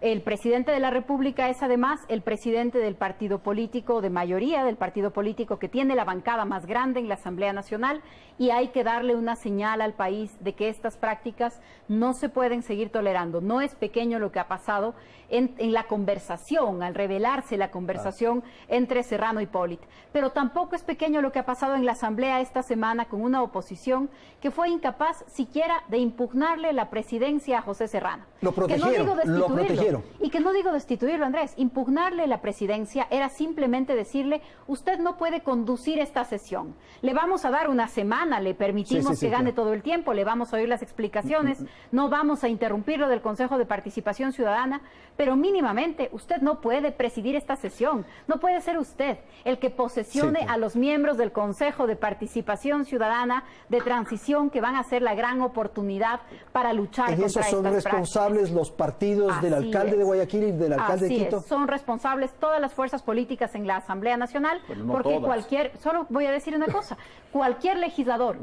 El presidente de la República es además el presidente del partido político, de mayoría del partido político que tiene la bancada más grande en la Asamblea Nacional y hay que darle una señal al país de que estas prácticas no se pueden seguir tolerando. No es pequeño lo que ha pasado en la conversación, al revelarse la conversación entre Serrano y Polit. Pero tampoco es pequeño lo que ha pasado en la Asamblea esta semana con una oposición que fue incapaz siquiera de impugnarle la presidencia a José Serrano. Lo protegieron, Y que no digo destituirlo, Andrés, impugnarle la presidencia era simplemente decirle, usted no puede conducir esta sesión. Le vamos a dar una semana, le permitimos que gane todo el tiempo, le vamos a oír las explicaciones, no vamos a interrumpirlo del Consejo de Participación Ciudadana, pero mínimamente usted no puede presidir esta sesión. No puede ser usted el que posesione a los miembros del Consejo de Participación Ciudadana de transición que van a ser la gran oportunidad para luchar contra estas prácticas. ¿En eso son responsables los partidos del alcalde de Guayaquil y del alcalde de Quito? Son responsables todas las fuerzas políticas en la Asamblea Nacional, porque solo voy a decir una cosa, cualquier legislador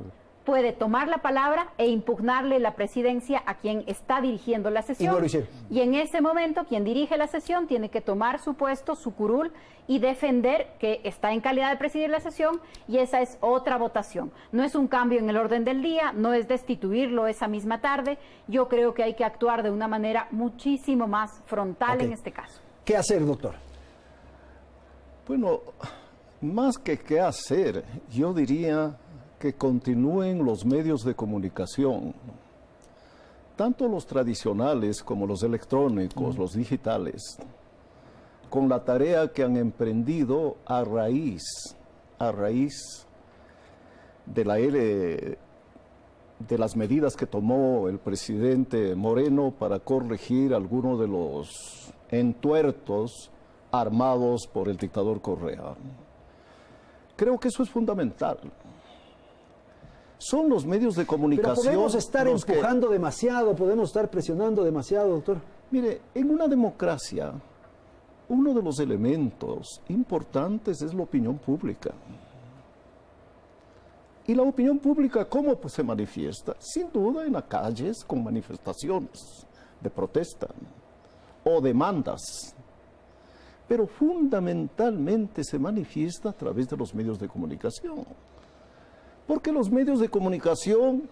puede tomar la palabra e impugnarle la presidencia a quien está dirigiendo la sesión. Y en ese momento, quien dirige la sesión tiene que tomar su puesto, su curul, y defender que está en calidad de presidir la sesión, y esa es otra votación. No es un cambio en el orden del día, no es destituirlo esa misma tarde. Yo creo que hay que actuar de una manera muchísimo más frontal en este caso. ¿Qué hacer, doctor? Bueno, más que qué hacer, yo diría que continúen los medios de comunicación, tanto los tradicionales como los electrónicos, los digitales, con la tarea que han emprendido a raíz de las medidas que tomó el presidente Moreno para corregir algunos de los entuertos armados por el dictador Correa. Creo que eso es fundamental. Son los medios de comunicación. Pero podemos estar empujando demasiado, podemos estar presionando demasiado, doctor. Mire, en una democracia, uno de los elementos importantes es la opinión pública. ¿Y la opinión pública cómo se manifiesta? Sin duda en las calles, con manifestaciones de protesta o demandas. Pero fundamentalmente se manifiesta a través de los medios de comunicación. Porque los medios de comunicación,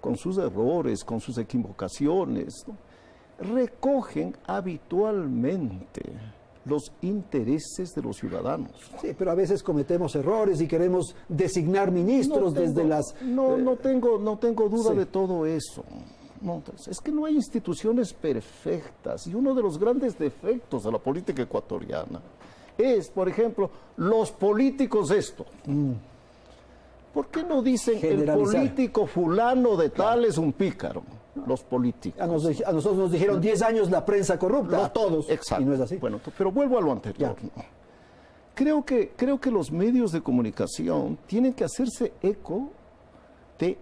con sus errores, con sus equivocaciones, ¿no?, recogen habitualmente los intereses de los ciudadanos. Sí, pero a veces cometemos errores y queremos designar ministros desde las... No tengo duda de todo eso. No, entonces, es que no hay instituciones perfectas y uno de los grandes defectos de la política ecuatoriana es, por ejemplo, los políticos esto. ¿Por qué no dicen el político fulano de tal es un pícaro? Los políticos. A nosotros nos dijeron 10 años la prensa corrupta, a todos. Exacto. Y no es así. Bueno, pero vuelvo a lo anterior. ¿No? Creo que los medios de comunicación tienen que hacerse eco de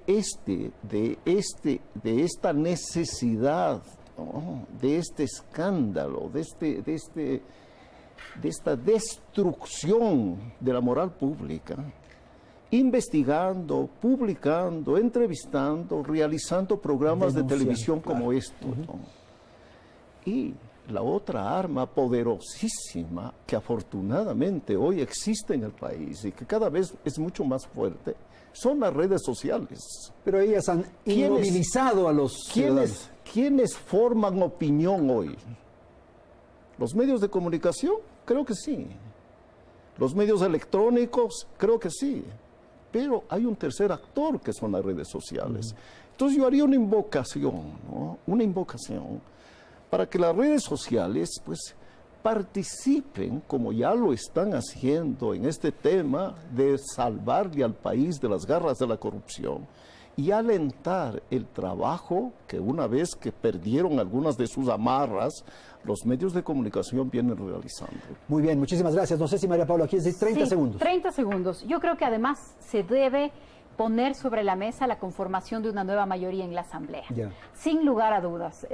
esta necesidad, ¿no?, de este escándalo, de esta destrucción de la moral pública, investigando, publicando, entrevistando, realizando programas de televisión como estos, ¿no? Y la otra arma poderosísima que afortunadamente hoy existe en el país y que cada vez es mucho más fuerte son las redes sociales. Pero ellas han inmovilizado a los ciudadanos. ¿Quiénes forman opinión hoy? ¿Los medios de comunicación? Creo que sí. ¿Los medios electrónicos? Creo que sí. Pero hay un tercer actor que son las redes sociales. Entonces yo haría una invocación, ¿no?, una invocación para que las redes sociales pues participen, como ya lo están haciendo en este tema de salvarle al país de las garras de la corrupción y alentar el trabajo que una vez que perdieron algunas de sus amarras, los medios de comunicación vienen realizando. Muy bien, muchísimas gracias. No sé si María Paula, aquí es 30 segundos. 30 segundos. Yo creo que además se debe poner sobre la mesa la conformación de una nueva mayoría en la Asamblea. Sin lugar a dudas,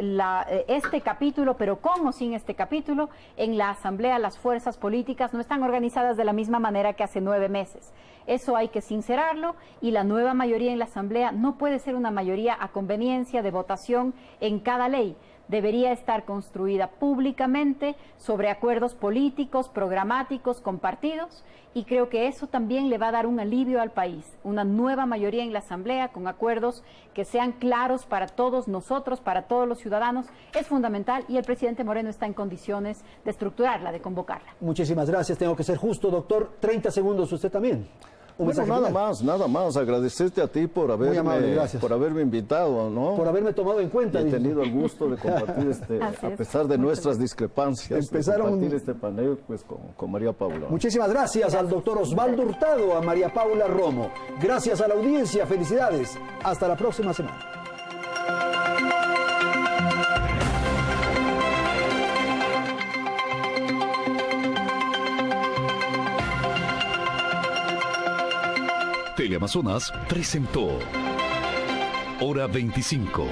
este capítulo, pero con o sin este capítulo, en la Asamblea las fuerzas políticas no están organizadas de la misma manera que hace 9 meses. Eso hay que sincerarlo y la nueva mayoría en la Asamblea no puede ser una mayoría a conveniencia de votación en cada ley. Debería estar construida públicamente sobre acuerdos políticos, programáticos, compartidos, y creo que eso también le va a dar un alivio al país. Una nueva mayoría en la Asamblea con acuerdos que sean claros para todos nosotros, para todos los ciudadanos, es fundamental y el presidente Moreno está en condiciones de estructurarla, de convocarla. Muchísimas gracias, tengo que ser justo, doctor. 30 segundos, usted también. Bueno, nada más, agradecerte a ti por haberme invitado, ¿no? Por haberme tomado en cuenta. He tenido el gusto de compartir a pesar de nuestras discrepancias, compartir este panel pues, con María Paula. Muchísimas gracias al doctor Osvaldo Hurtado, a María Paula Romo. Gracias a la audiencia, felicidades. Hasta la próxima semana. Teleamazonas presentó Hora 25.